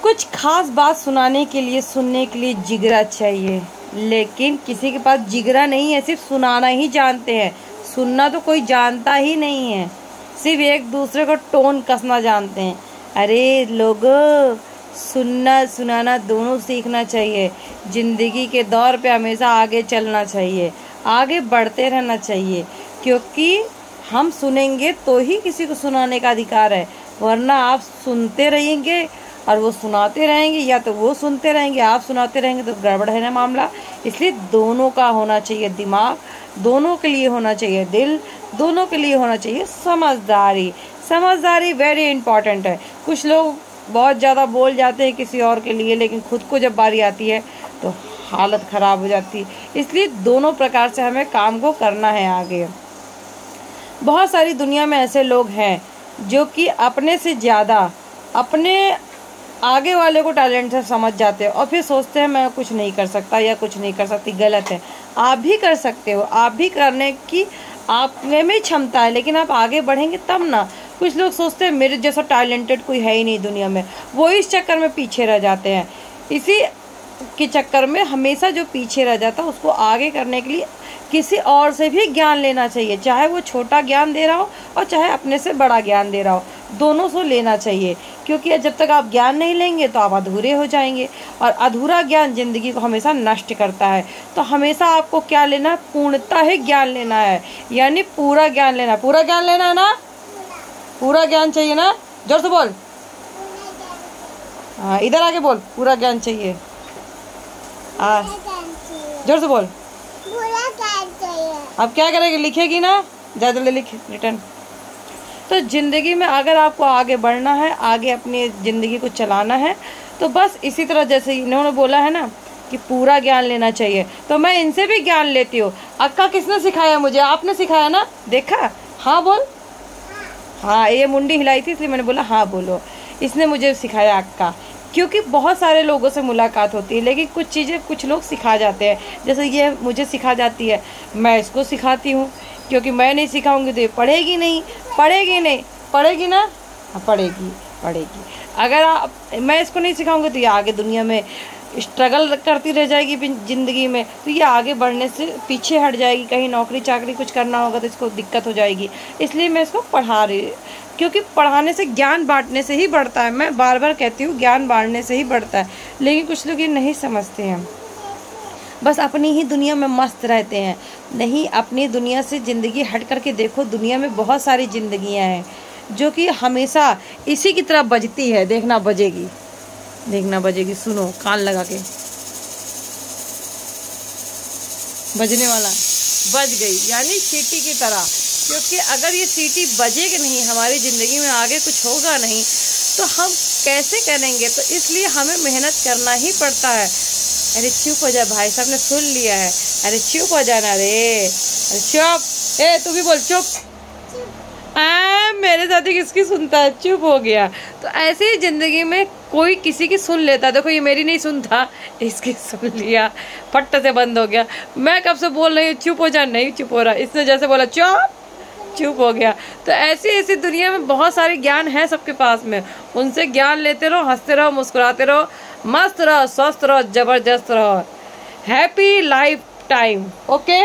कुछ खास बात सुनाने के लिए, सुनने के लिए जिगरा चाहिए, लेकिन किसी के पास जिगरा नहीं है, सिर्फ सुनाना ही जानते हैं। सुनना तो कोई जानता ही नहीं है, सिर्फ एक दूसरे को टोन कसना जानते हैं। अरे लोगों, सुनना सुनाना दोनों सीखना चाहिए। ज़िंदगी के दौर पे हमेशा आगे चलना चाहिए, आगे बढ़ते रहना चाहिए, क्योंकि हम सुनेंगे तो ही किसी को सुनाने का अधिकार है, वरना आप सुनते रहेंगे और वो सुनाते रहेंगे, या तो वो सुनते रहेंगे आप सुनाते रहेंगे, तो गड़बड़ है ना मामला। इसलिए दोनों का होना चाहिए दिमाग, दोनों के लिए होना चाहिए दिल, दोनों के लिए होना चाहिए समझदारी। समझदारी वेरी इंपॉर्टेंट है। कुछ लोग बहुत ज़्यादा बोल जाते हैं किसी और के लिए, लेकिन खुद को जब बारी आती है तो हालत ख़राब हो जाती है। इसलिए दोनों प्रकार से हमें काम को करना है आगे। बहुत सारी दुनिया में ऐसे लोग हैं जो कि अपने से ज़्यादा अपने आगे वाले को टैलेंट से समझ जाते हैं और फिर सोचते हैं मैं कुछ नहीं कर सकता या कुछ नहीं कर सकती। गलत है, आप भी कर सकते हो, आप भी करने की आप में क्षमता है, लेकिन आप आगे बढ़ेंगे तब ना। कुछ लोग सोचते हैं मेरे जैसा टैलेंटेड कोई है ही नहीं दुनिया में, वो इस चक्कर में पीछे रह जाते हैं। इसी के चक्कर में हमेशा जो पीछे रह जाता है उसको आगे करने के लिए किसी और से भी ज्ञान लेना चाहिए, चाहे वो छोटा ज्ञान दे रहा हो और चाहे अपने से बड़ा ज्ञान दे रहा हो, दोनों से लेना चाहिए। क्योंकि जब तक आप ज्ञान नहीं लेंगे तो आप अधूरे हो जाएंगे, और अधूरा ज्ञान जिंदगी को हमेशा नष्ट करता है। तो हमेशा आपको क्या लेना है? पूर्णता ही ज्ञान लेना है, यानी पूरा ज्ञान लेना है। पूरा ज्ञान लेना है ना? पूरा ज्ञान चाहिए ना? जोर से बोल। हाँ, इधर आके बोल, पूरा ज्ञान चाहिए। जोर से बोल। अब क्या करेगी? लिखेगी ना? ज़्यादा लिख रिटर्न। तो ज़िंदगी में अगर आपको आगे बढ़ना है, आगे अपनी ज़िंदगी को चलाना है, तो बस इसी तरह जैसे इन्होंने बोला है ना कि पूरा ज्ञान लेना चाहिए, तो मैं इनसे भी ज्ञान लेती हूँ। अक्का किसने सिखाया मुझे? आपने सिखाया ना? देखा? हाँ बोल। हाँ, ये मुंडी हिलाई थी इसलिए मैंने बोला हाँ बोलो। इसने मुझे सिखाया अक्का, क्योंकि बहुत सारे लोगों से मुलाकात होती है, लेकिन कुछ चीज़ें कुछ लोग सिखा जाते हैं। जैसे ये मुझे सिखा जाती है, मैं इसको सिखाती हूँ, क्योंकि मैं नहीं सिखाऊंगी तो ये पढ़ेगी नहीं। पढ़ेगी ना? हाँ, पढ़ेगी। अगर मैं इसको नहीं सिखाऊंगी तो ये आगे दुनिया में स्ट्रगल करती रह जाएगी ज़िंदगी में, तो ये आगे बढ़ने से पीछे हट जाएगी। कहीं नौकरी चाकरी कुछ करना होगा तो इसको दिक्कत हो जाएगी। इसलिए मैं इसको पढ़ा रही, क्योंकि पढ़ाने से, ज्ञान बांटने से ही बढ़ता है। मैं बार बार कहती हूँ ज्ञान बांटने से ही बढ़ता है, लेकिन कुछ लोग ये नहीं समझते हैं, बस अपनी ही दुनिया में मस्त रहते हैं। नहीं, अपनी दुनिया से ज़िंदगी हट करके देखो। दुनिया में बहुत सारी ज़िंदगियाँ हैं जो कि हमेशा इसी की तरफ बजती है। देखना बजेगी, सुनो कान लगा के। बजने वाला बज गई, यानी सीटी की तरह। क्योंकि अगर ये सीटी बजेगी नहीं, हमारी ज़िंदगी में आगे कुछ होगा नहीं, तो हम कैसे करेंगे? तो इसलिए हमें मेहनत करना ही पड़ता है। अरे चुप हो जा, भाई साहब ने सुन लिया है। अरे चुप हो जाना रे, अरे चुप। ए तू भी बोल चुप। मेरे साथी किसकी सुनता है? चुप हो गया। तो ऐसे ही ज़िंदगी में कोई किसी की सुन लेता। देखो ये मेरी नहीं सुनता, इसकी सुन लिया, फट से बंद हो गया। मैं कब से बोल रही हूँ चुप हो जा, नहीं चुप हो रहा। इसने जैसे बोला चुप हो गया। तो ऐसी दुनिया में बहुत सारे ज्ञान है सबके पास में, उनसे ज्ञान लेते रहो, हंसते रहो, मुस्कुराते रहो, मस्त रहो, स्वस्थ रहो, जबरदस्त रहो। Happy life time. ओके।